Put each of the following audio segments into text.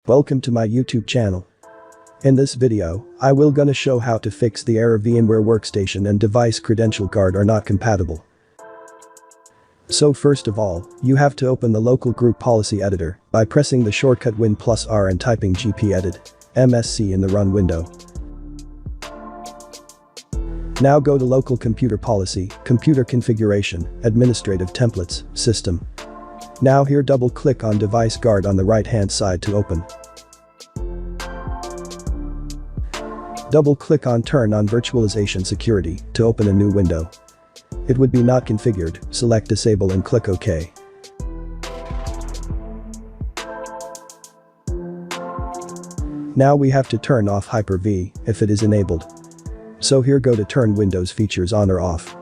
Welcome to my YouTube channel. In this video, I will gonna show how to fix the error VMware Workstation and device credential card are not compatible. So first of all, you have to open the local group policy editor by pressing the shortcut Win+R and typing gpedit MSC in the run window. Now go to local computer policy, computer configuration, administrative templates, system. Now here double click on device guard on the right hand side to open. Double click on turn on virtualization security to open a new window. It would be not configured, select disable and click OK. Now we have to turn off Hyper-V if it is enabled. So here go to turn Windows features on or off.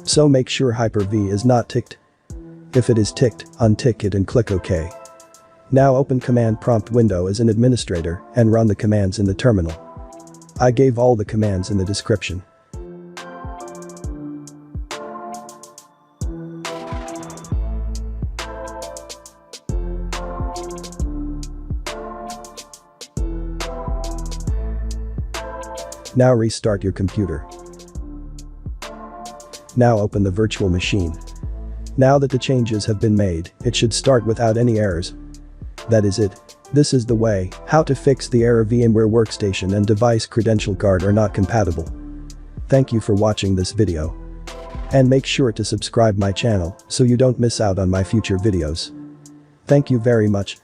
So make sure Hyper-V is not ticked. If it is ticked, untick it and click OK. Now open command prompt window as an administrator and run the commands in the terminal. I gave all the commands in the description. Now restart your computer. Now open the virtual machine. Now that the changes have been made, it should start without any errors. That is it. This is the way how to fix the error VMware Workstation and device credential card are not compatible. Thank you for watching this video. And make sure to subscribe my channel so you don't miss out on my future videos. Thank you very much.